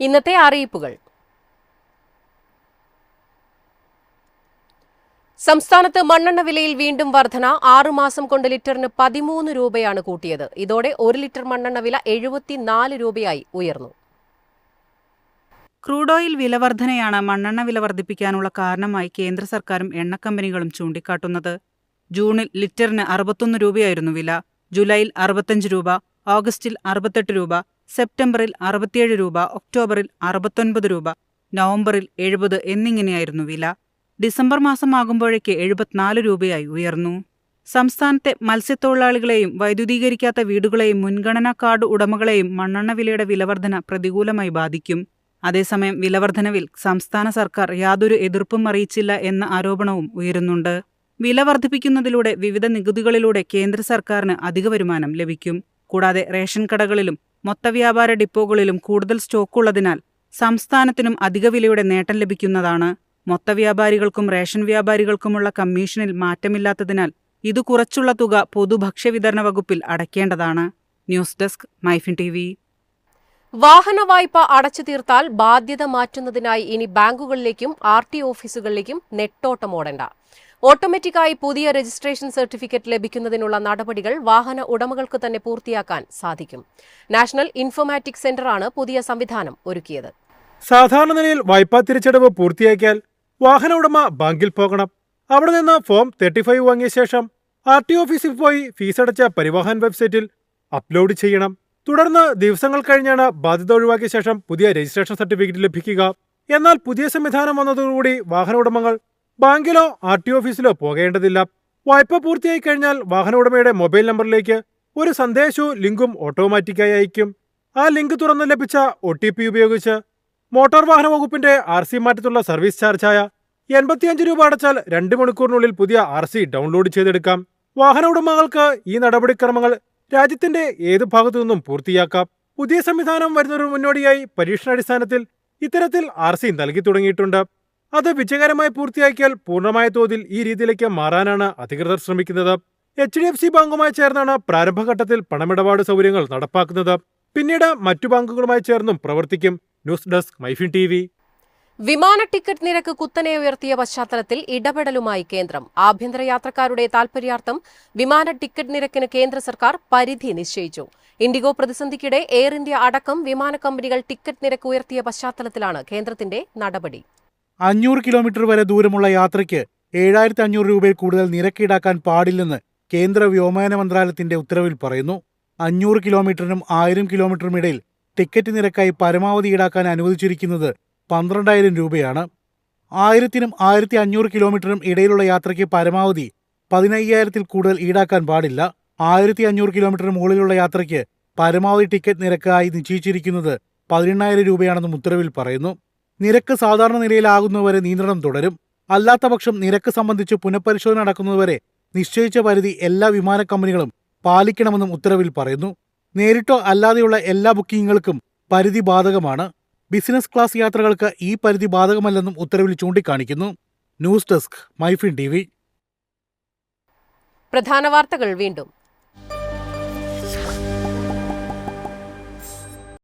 ഇന്നത്തെ അറിയിപ്പുകൾ. സംസ്ഥാനത്ത് മണ്ണെണ്ണ വിലയിൽ വീണ്ടും വർധന. 6 മാസം കൊണ്ട് ലിറ്ററിന് 13 രൂപയാണ് കൂട്ടിയത്. ഇതോടെ 1 ലിറ്റർ മണ്ണെണ്ണ വില 74 രൂപയായി ഉയർന്നു. ക്രൂഡ് ഓയിൽ വിലവർധനയാണ് മണ്ണെണ്ണ വില വർദ്ധിപ്പിക്കാനുള്ള കാരണമായി കേന്ദ്ര സർക്കാരും എണ്ണക്കമ്പനികളും ചൂണ്ടിക്കാട്ടുന്നത്. ജൂണിൽ ലിറ്ററിന് 61 രൂപയായിരുന്നു വില. ജൂലൈയിൽ 65 രൂപ, ഓഗസ്റ്റിൽ 68 രൂപ, സെപ്റ്റംബറിൽ 67 രൂപ, ഒക്ടോബറിൽ 69 രൂപ, നവംബറിൽ 70 എന്നിങ്ങനെയായിരുന്നു വില. ഡിസംബർ മാസമാകുമ്പോഴേക്ക് 74 രൂപയായി ഉയർന്നു. സംസ്ഥാനത്തെ മത്സ്യത്തൊഴിലാളികളെയും വൈദ്യുതീകരിക്കാത്ത വീടുകളെയും മുൻഗണനാ കാർഡ് ഉടമകളെയും മണ്ണെണ്ണ വിലയുടെ വിലവർധന പ്രതികൂലമായി ബാധിക്കും. അതേസമയം വിലവർധനവിൽ സംസ്ഥാന സർക്കാർ യാതൊരു എതിർപ്പും അറിയിച്ചില്ല എന്ന ആരോപണവും ഉയരുന്നുണ്ട്. വില വർദ്ധിപ്പിക്കുന്നതിലൂടെ വിവിധ നികുതികളിലൂടെ കേന്ദ്ര സർക്കാരിന് അധിക വരുമാനം ലഭിക്കും. കൂടാതെ റേഷൻ കടകളിലും മൊത്തവ്യാപാര ഡിപ്പോകളിലും കൂടുതൽ സ്റ്റോക്കുള്ളതിനാൽ സംസ്ഥാനത്തിനും അധിക വിലയുടെ നേട്ടം ലഭിക്കുന്നതാണ്. മൊത്തവ്യാപാരികൾക്കും റേഷൻ വ്യാപാരികൾക്കുമുള്ള കമ്മീഷനിൽ മാറ്റമില്ലാത്തതിനാൽ ഇത് കുറച്ചുള്ള തുക പൊതുഭക്ഷ്യവിതരണ വകുപ്പിൽ അടയ്ക്കേണ്ടതാണ്. News desk MyFin TV. വാഹന വായ്പ അടച്ചു തീർത്താൽ ബാധ്യത മാറ്റുന്നതിനായി ഇനി ബാങ്കുകളിലേക്കും RT ഓഫീസുകളിലേക്കും നെട്ടോട്ടമോടേണ്ട. ഓട്ടോമാറ്റിക്കായി പുതിയ രജിസ്ട്രേഷൻ സർട്ടിഫിക്കറ്റ് ലഭിക്കുന്നതിനുള്ള നടപടികൾ വാഹന ഉടമകൾക്ക് തന്നെ പൂർത്തിയാക്കാൻ സാധിക്കും. നാഷണൽ ഇൻഫോമാറ്റിക് സെന്ററാണ് പുതിയ സംവിധാനം ഒരുക്കിയത്. സാധാരണ നിലയിൽ വായ്പാ തിരിച്ചടവ് പൂർത്തിയാക്കിയാൽ വാഹന ഉടമ ബാങ്കിൽ പോകണം. അവിടെ നിന്ന് ഫോം 35 വാങ്ങിയ ശേഷം RT ഓഫീസിൽ പോയി ഫീസടച്ച പരിവാഹൻ വെബ്സൈറ്റിൽ അപ്ലോഡ് ചെയ്യണം. തുടർന്ന് ദിവസങ്ങൾ കഴിഞ്ഞാണ് ബാധ്യത ഒഴിവാക്കിയ ശേഷം പുതിയ രജിസ്ട്രേഷൻ സർട്ടിഫിക്കറ്റ് ലഭിക്കുക. എന്നാൽ പുതിയ സംവിധാനം വന്നതോടുകൂടി വാഹന ഉടമകൾ ബാങ്കിലോ RT ഓഫീസിലോ പോകേണ്ടതില്ല. വായ്പ പൂർത്തിയായി കഴിഞ്ഞാൽ വാഹന ഉടമയുടെ മൊബൈൽ നമ്പറിലേക്ക് ഒരു സന്ദേശവും ലിങ്കും ഓട്ടോമാറ്റിക്കായി അയക്കും. ആ ലിങ്ക് തുറന്ന് ലഭിച്ച OTP ഉപയോഗിച്ച് മോട്ടോർ വാഹന വകുപ്പിന്റെ RC മാറ്റത്തുള്ള സർവീസ് ചാർജായ 85 രൂപ അടച്ചാൽ 2 മണിക്കൂറിനുള്ളിൽ പുതിയ RC ഡൗൺലോഡ് ചെയ്തെടുക്കാം. വാഹന ഉടമകൾക്ക് ഈ നടപടിക്രമങ്ങൾ രാജ്യത്തിന്റെ ഏത് ഭാഗത്തു നിന്നും പൂർത്തിയാക്കാം. പുതിയ സംവിധാനം വരുന്നതിന് മുന്നോടിയായി പരീക്ഷണാടിസ്ഥാനത്തിൽ ഇത്തരത്തിൽ RC നൽകി തുടങ്ങിയിട്ടുണ്ട്. അത് വിജയകരമായി പൂർത്തിയാക്കിയാൽ പൂർണ്ണമായ തോതിൽ ഈ രീതിയിലേക്ക് മാറാനാണ് അധികൃതർ ശ്രമിക്കുന്നത്. HDFC ബാങ്കുമായി ചേർന്നാണ് പ്രാരംഭഘട്ടത്തിൽ പണമിടപാട് സൗകര്യങ്ങൾ നടപ്പാക്കുന്നത്. പിന്നീട് മറ്റു ബാങ്കുകളുമായി ചേർന്നും പ്രവർത്തിക്കും. News desk MyFin TV. വിമാന ടിക്കറ്റ് നിരക്ക് കുത്തനെ ഉയർത്തിയ പശ്ചാത്തലത്തിൽ ഇടപെടലുമായി കേന്ദ്രം. ആഭ്യന്തര യാത്രക്കാരുടെ താൽപര്യാർത്ഥം വിമാന ടിക്കറ്റ് നിരക്കിന് കേന്ദ്ര സർക്കാർ പരിധി നിശ്ചയിച്ചു. ഇൻഡിഗോ പ്രതിസന്ധിക്കിടെ എയർ ഇന്ത്യ അടക്കം വിമാന കമ്പനികൾ ടിക്കറ്റ് നിരക്ക് ഉയർത്തിയ പശ്ചാത്തലത്തിലാണ് കേന്ദ്രത്തിന്റെ നടപടി. 500 കിലോമീറ്റർ വരെ ദൂരമുള്ള യാത്രയ്ക്ക് 7500 രൂപയിൽ കൂടുതൽ നിരക്ക് ഈടാക്കാൻ പാടില്ലെന്ന് കേന്ദ്ര വ്യോമയാന മന്ത്രാലയത്തിന്റെ ഉത്തരവിൽ പറയുന്നു. 500 കിലോമീറ്ററിനും 1000 കിലോമീറ്ററിനും ഇടയിൽ ടിക്കറ്റ് നിരക്കായി പരമാവധി ഈടാക്കാൻ അനുവദിച്ചിരിക്കുന്നത് 12,000 രൂപയാണ്. 1000-നും 1500 കിലോമീറ്ററിനും ഇടയിലുള്ള യാത്രയ്ക്ക് പരമാവധി 15,000-ൽ കൂടുതൽ ഈടാക്കാൻ പാടില്ല. 1500 കിലോമീറ്ററിന് മുകളിലുള്ള യാത്രയ്ക്ക് പരമാവധി ടിക്കറ്റ് നിരക്കായി നിശ്ചയിച്ചിരിക്കുന്നത് 18,000 രൂപയാണെന്നും ഉത്തരവിൽ പറയുന്നു. നിരക്ക് സാധാരണ നിലയിലാകുന്നതുവരെ നിയന്ത്രണം തുടരും. അല്ലാത്തപക്ഷം നിരക്ക് സംബന്ധിച്ച് പുനഃപരിശോധന നടക്കുന്നതുവരെ നിശ്ചയിച്ച പരിധി എല്ലാ വിമാന കമ്പനികളും പാലിക്കണമെന്നും ഉത്തരവിൽ പറയുന്നു. നേരിട്ടോ അല്ലാതെയുള്ള എല്ലാ ബുക്കിങ്ങുകൾക്കും പരിധി ബാധകമാണ്. ബിസിനസ് ക്ലാസ് യാത്രകൾക്ക് ഈ പരിധി ബാധകമല്ലെന്നും ഉത്തരവിൽ ചൂണ്ടിക്കാണിക്കുന്നു. News desk MyFin TV. പ്രധാന വാർത്തകൾ വീണ്ടും.